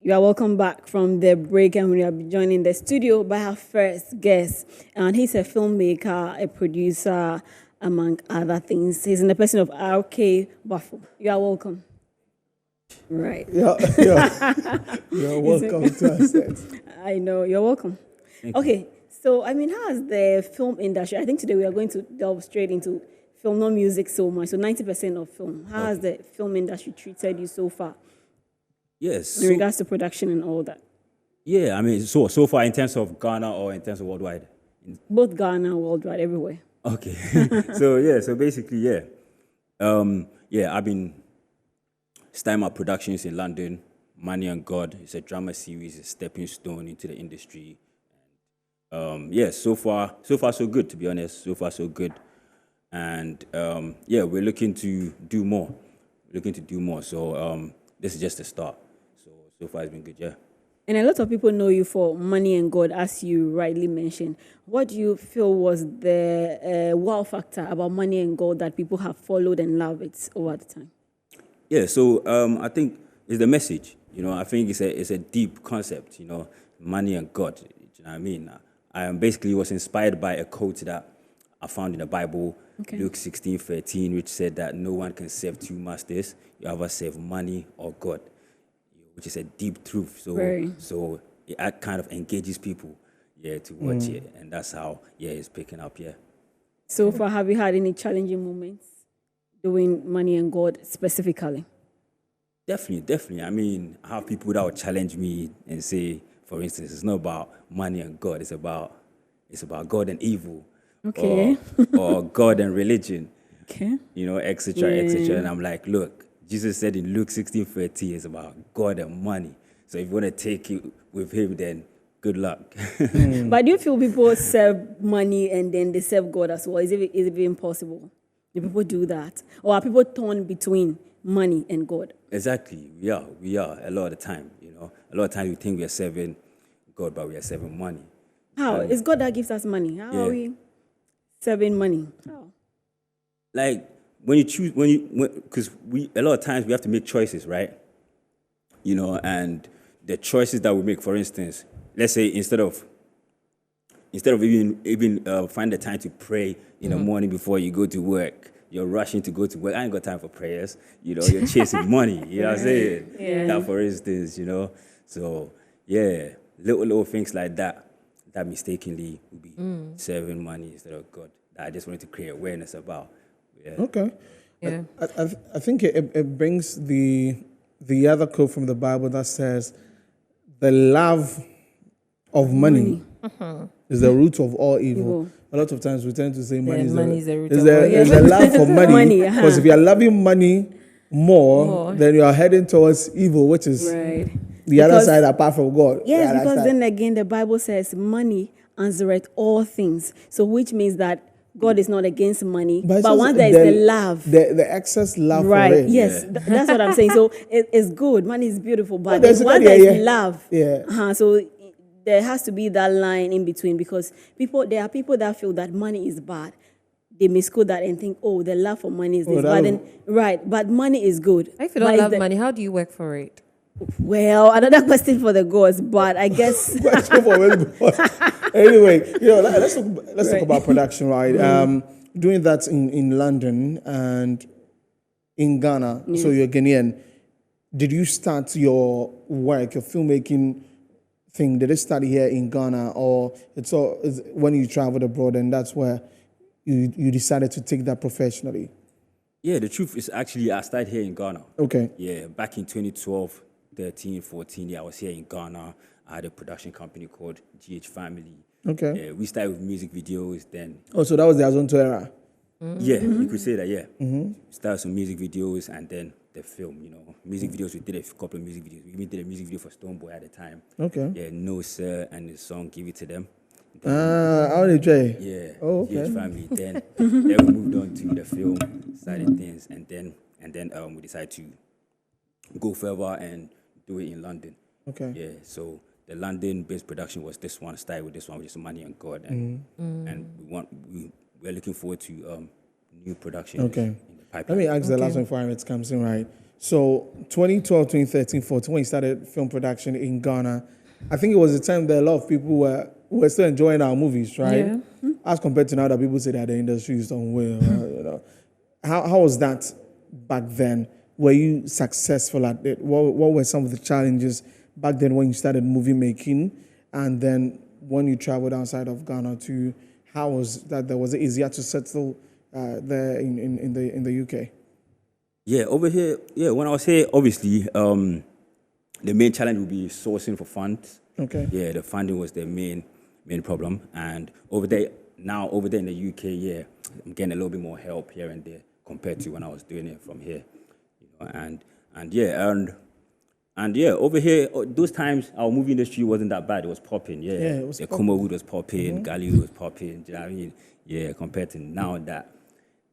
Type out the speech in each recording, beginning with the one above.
You are welcome back from the break, and we are joining the studio by our first guest. And he's a filmmaker, a producer, among other things. He's in the person of RK BAFFOE. You are welcome. Right. You're welcome to us. I know, you're welcome. Okay, so how has the film industry, I think today we are going to delve straight into film, not music so much, so 90% of film. How has the film industry treated you so far? Yes. In regards to production and all that? Yeah, so far in terms of Ghana or in terms of worldwide? Both Ghana, worldwide, everywhere. Okay. so basically, I've been starting my productions in London. Money and God. It's a drama series, a stepping stone into the industry. So far so good, to be honest. So far so good. And we're looking to do more. So this is just the start. So far it's been good, yeah. And a lot of people know you for Money and God, as you rightly mentioned. What do you feel was the wow factor about Money and God that people have followed and loved it over the time? Yeah, so I think it's the message. I think it's a deep concept. Money and God. You know what I mean? I basically was inspired by a quote that I found in the Bible, Luke 16:13, which said that no one can serve two masters. You either serve money or God, which is a deep truth. So it kind of engages people, to watch it, and that's how it's picking up. So far, have you had any challenging moments doing Money and God specifically? Definitely. I have people that will challenge me and say, for instance, it's not about money and God. It's about God and evil. Okay. Or God and religion. Okay. Etc. etc. And I'm like, look, Jesus said in Luke 16:13, it's about God and money. So if you want to take it with him, then good luck. But do you feel people serve money and then they serve God as well? Is it even possible? Do people do that? Or are people torn between money and God? Exactly. We are a lot of the time. A lot of times we think we are serving God, but we are serving money. How? It's God that gives us money. How are we serving money? How? Like when you choose, because a lot of times we have to make choices, right? And the choices that we make, for instance, let's say instead of even find the time to pray in the morning before you go to work, you're rushing to go to work. I ain't got time for prayers. You're chasing money. You know what I'm saying? Yeah. That, for instance, So little things like that mistakenly will be serving money instead of God. That I just wanted to create awareness about. Yeah. Okay. Yeah. I think it brings the other quote from the Bible that says, the love of money is the root of all evil. A lot of times we tend to say money is the root of all evil. There's a love for money. Because if you are loving money more, then you are heading towards evil, which is the other side apart from God. Yes, because then again the Bible says money answereth all things. So which means that God is not against money, but once there is the love. The excess love for it. Yes, that's what I'm saying. So it's good. Money is beautiful, but once there is love, so there has to be that line in between, because there are people that feel that money is bad. They misquote that and think, the love for money is this. But money is good. If you don't love money, how do you work for it? Well, another question for the gods, but I guess. Anyway, let's talk about production, right? Doing that in London and in Ghana. So you're Ghanaian. Did you start your work, your filmmaking thing? Did it start here in Ghana, or it's when you traveled abroad and that's where you decided to take that professionally? Yeah, the truth is actually I started here in Ghana. Okay. Yeah, back in 2012, 13, 14, I was here in Ghana. I had a production company called GH Family. Okay. Yeah, we started with music videos then. Oh, so that was the Azonto era? Yeah, you could say that, yeah. Started some music videos and then the film, Music videos, we did a couple of music videos. We even did a music video for Stonebwoy at the time. Okay. Yeah, No Sir and the song Give It To Them. How did you? Yeah. Oh, okay. GH Family. Then we moved on to the film side of things, and then we decided to go further and do it in London. Okay. Yeah. So the London-based production was this one. Started with this one, which is Money and God, and we're looking forward to new production. Okay. In the pipeline. Let me ask the last one before it comes in, right? So 2012, 2013, 14, when you started film production in Ghana, I think it was the time that a lot of people were still enjoying our movies, right? Yeah. As compared to now that people say that the industry is done well. You know. How was that back then? Were you successful at it? What were some of the challenges back then when you started movie making? And then when you traveled outside of Ghana to, how was that? Was it easier to settle there in the UK? Yeah, over here, when I was here, obviously, the main challenge would be sourcing for funds. Okay. Yeah, the funding was the main problem. And over there in the UK, yeah, I'm getting a little bit more help here and there compared to when I was doing it from here. You know, and over here, those times our movie industry wasn't that bad. It was popping, yeah. It was the popping. Kumawood was popping, Galileo was popping. Do you know what I mean? Yeah, compared to now that.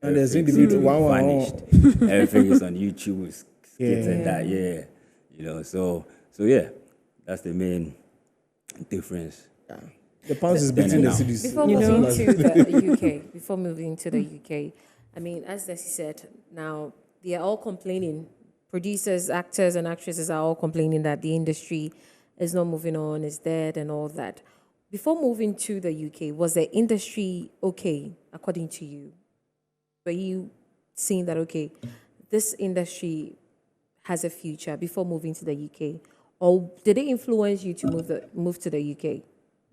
And there's everything's individual vanished. Everything is on YouTube, skits and that, yeah. You know, so yeah, that's the main difference. Yeah. The pounds is beating the cities. Before moving to the UK, I mean, as Desi said, now they are all complaining. Producers, actors, and actresses are all complaining that the industry is not moving on, is dead, and all that. Before moving to the UK, was the industry okay, according to you? Were you seeing that, okay, this industry has a future before moving to the UK? Or did it influence you to move to the UK?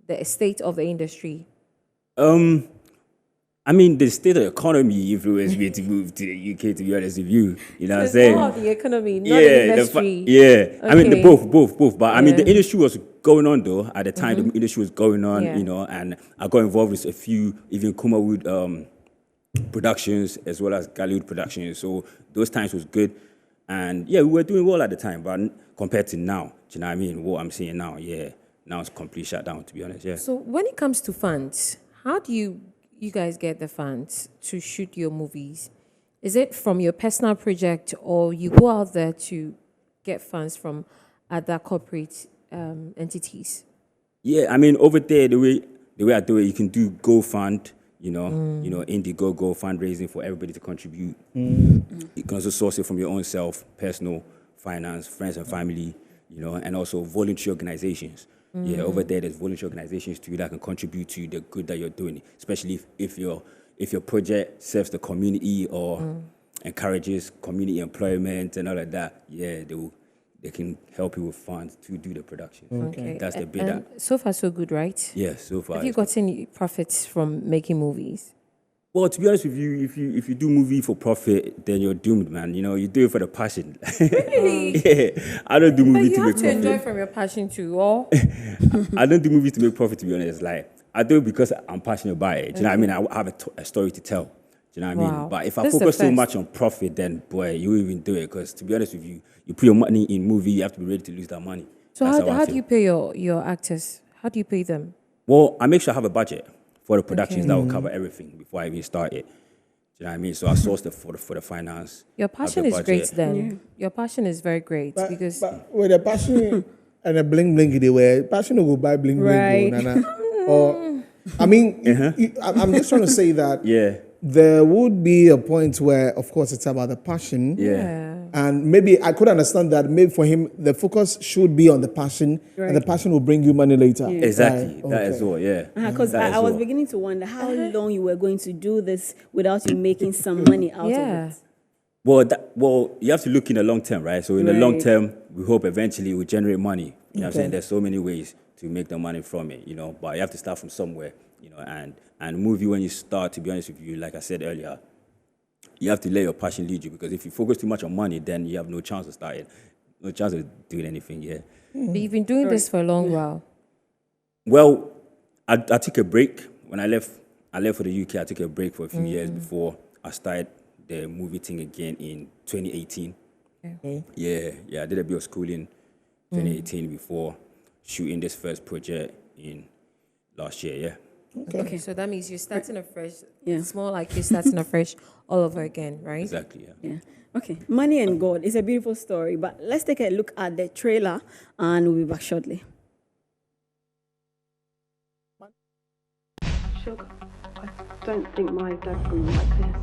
The state of the industry? I mean, the state of the economy influenced me to move to the UK, to be honest with you. You know what I'm It's saying? more of the economy, not the industry. I mean, Okay. both. But I mean, the industry was going on though. At the time, the industry was going on, Yeah. you know, and I got involved with a few, even Kumawood productions as well as Galileo productions. So those times was good. And yeah, we were doing well at the time, but compared to now, do you know what I mean? What I'm seeing now, yeah, now it's complete shutdown, to be honest, yeah. So when it comes to funds, how do you guys get the funds to shoot your movies? Is it from your personal project, or you go out there to get funds from other corporate entities? Yeah, I mean, over there, the way I do it, you can do GoFund, you know, Indiegogo fundraising for everybody to contribute. You can also source it from your own self, personal finance, friends and family, you know, and also voluntary organizations. Yeah, over there, there's voluntary organizations too that can contribute to the good that you're doing, especially if your project serves the community or encourages community employment and all of that. Yeah, they can help you with funds to do the production. Okay. That's the bit that. So far, so good, right? Yeah, so far. Have you gotten profits from making movies? Well, to be honest with you, if you do movie for profit, then you're doomed, man. You know, you do it for the passion. Really? Yeah, I don't do But movies you to have make to profit. enjoy from your passion too, or? I don't do movies to make profit, to be honest. Like, I do it because I'm passionate about it. Do you know what I mean? I have a story to tell. Do you know what I mean? Wow. But if I That's the focus so first. much on profit, then, boy, you won't even do it. Because, to be honest with you, you put your money in movie, you have to be ready to lose that money. So That's how I do you pay your actors? How do you pay them? Well, I make sure I have a budget for the productions that will cover everything before I even start it. Do you know what I mean? So I source for the finance. Your have passion the is great budget. then. Your passion is very great because But with the passion and the bling bling they were, passion will go buy bling bling. Right. Or, I mean, I'm just trying to say that Yeah, there would be a point where, of course, it's about the passion. yeah. And maybe I could understand that maybe for him, the focus should be on the passion, and the passion will bring you money later. Exactly. Right, That okay. as well, yeah. Because That I as was well. beginning to wonder how long you were going to do this without you making some money out Yeah. of it. Well, you have to look in the long term, right? So in the long Right. term, we hope eventually it will generate money. You know what I'm saying? There's so many ways to make the money from it, you know, but you have to start from somewhere, you know, and movie when you start, to be honest with you, like I said earlier, you have to let your passion lead you, because if you focus too much on money, then you have no chance of starting, no chance of doing anything, yeah. but you've been doing this for a long while. Well, I took a break. When I left for the UK, I took a break for a few years before I started the movie thing again in 2018. Okay. Yeah, I did a bit of schooling 2018 before shooting this first project in last year, yeah. Okay, so that means you're starting afresh. Yeah. It's more like you're starting afresh all over again, right? Exactly, yeah. Yeah. Okay. Money and God is a beautiful story, but let's take a look at the trailer and we'll be back shortly. Sugar, I don't think my dad would like this.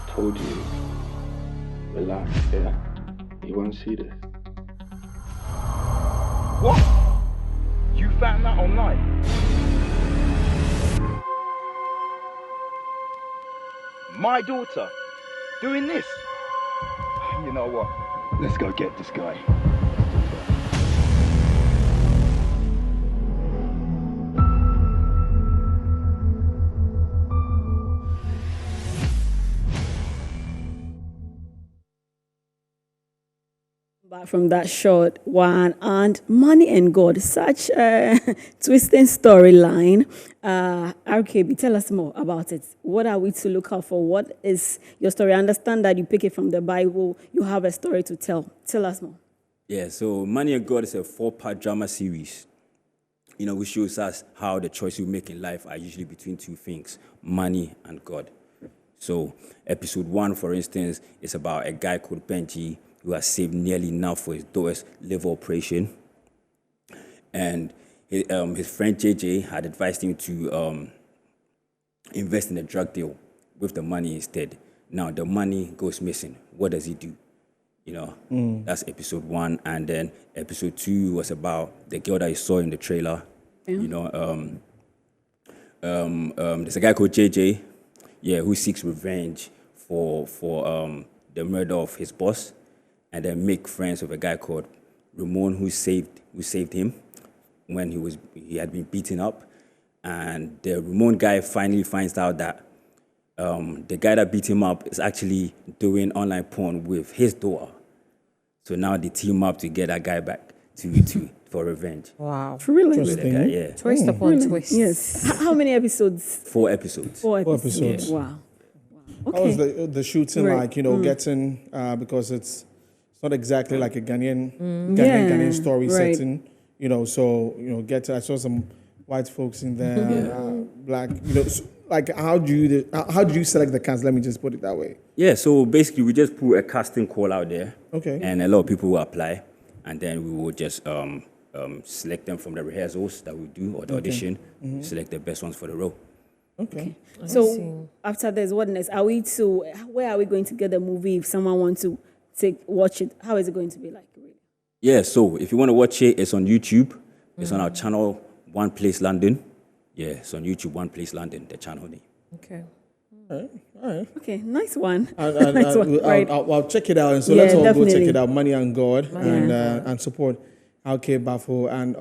Told you. Relax, yeah. You won't see this. What? You found that online? My daughter doing this? You know what? Let's go get this guy. Back from that short one, and money and God, such a twisting storyline. RKB, tell us more about it. What are we to look out for? What is your story? I understand that you pick it from the Bible. You have a story to tell. Tell us more. Yeah, so Money and God is a 4-part drama series, which shows us how the choices we make in life are usually between two things, money and God. So episode 1, for instance, is about a guy called Benji who has saved nearly enough for his daughter's liver operation. And his friend JJ had advised him to invest in a drug deal with the money instead. Now the money goes missing. What does he do? That's episode 1. And then episode 2 was about the girl that you saw in the trailer. Yeah. There's a guy called JJ, who seeks revenge for the murder of his boss, and then make friends with a guy called Ramon who saved him when he had been beaten up. And the Ramon guy finally finds out that the guy that beat him up is actually doing online porn with his daughter. So now they team up to get that guy back for revenge. Wow. Really? Guy, Twist upon twist. Yes. How many episodes? 4 episodes. 4 episodes. Yeah. Wow. How was the shooting Right. like, getting, because it's not exactly like a Ghanaian story setting, I saw some white folks in there, black, how do you select the cast? Let me just put it that way. Yeah, so basically we just put a casting call out there. Okay. And a lot of people will apply, and then we will just select them from the rehearsals that we do or the audition, select the best ones for the role. Okay. So after this, what next? Where are we going to get the movie if someone wants to watch it? How is it going to be like? Really? Yeah, so if you want to watch it, it's on YouTube. It's on our channel, One Place London. Yeah, it's on YouTube, One Place London, the channel name. Okay. All right. Okay, nice one. Nice one. Right. I'll check it out. And so let's all definitely go check it out. Money and God and support BAFFOE. And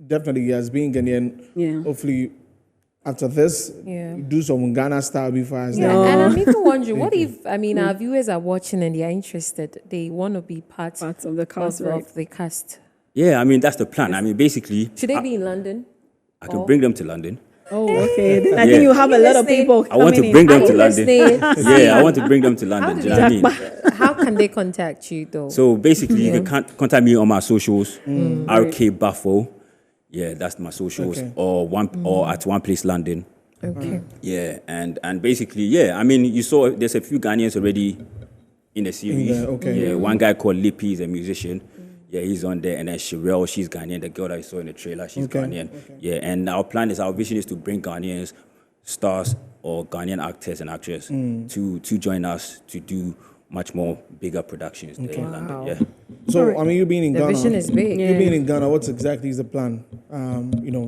definitely, as being Ghanaian, hopefully after this, do some Ghana style before us. Yeah, and I'm even wondering, what if, our viewers are watching and they are interested, they want to be parts of the cast, of the cast? Yeah, that's the plan. Basically... Should they be in London? I can bring them to London. Oh, okay. I think you have a lot of people coming I want to bring them to London. Yeah, I want to bring them to London. Do you know what I mean? How can they contact you, though? So basically, you can contact me on my socials, RK BAFFOE. Yeah, that's my socials. Okay. Or at One Place London. Okay. Yeah, and basically, you saw there's a few Ghanaians already in the series. Okay. Yeah, one guy called Lippy is a musician. Yeah, he's on there. And then Sherelle, she's Ghanaian. The girl that I saw in the trailer, she's Ghanaian. Okay. Yeah, and our vision is to bring Ghanaians, stars or Ghanaian actors and actresses to join us to do much more bigger productions there in London. Yeah. So, you being in Ghana. The vision is big. You being in Ghana, what exactly is the plan?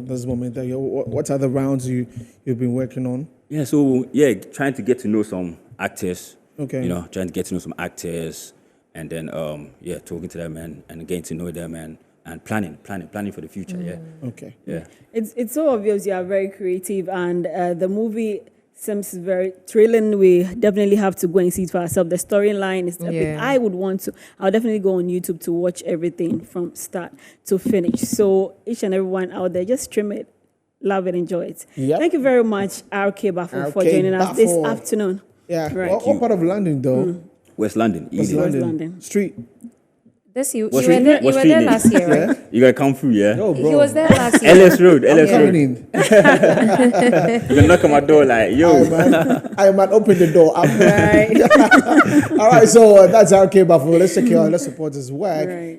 This moment that what are the rounds you've been working on? Yeah, so trying to get to know some actors. Okay. Trying to get to know some actors, and then talking to them and getting to know them and planning for the future. Yeah. Okay. Yeah. It's so obvious you are very creative, and the movie seems very thrilling. We definitely have to go and see it for ourselves. The storyline is epic. I'll definitely go on YouTube to watch everything from start to finish. So each and everyone out there, just stream it, love it, enjoy it. Yep. Thank you very much, RK BAFFOE, for joining us this afternoon. Yeah. Right. What part of London, though? West London. West London. Street. You were there last year, right? You gotta come through, yeah? Yo, bro. He was there last year. LS Road. I'm coming in. You can knock on my door like, yo. I might open the door. Right. All right, so that's RK BAFFOE. Let's check your let's support his work. Right.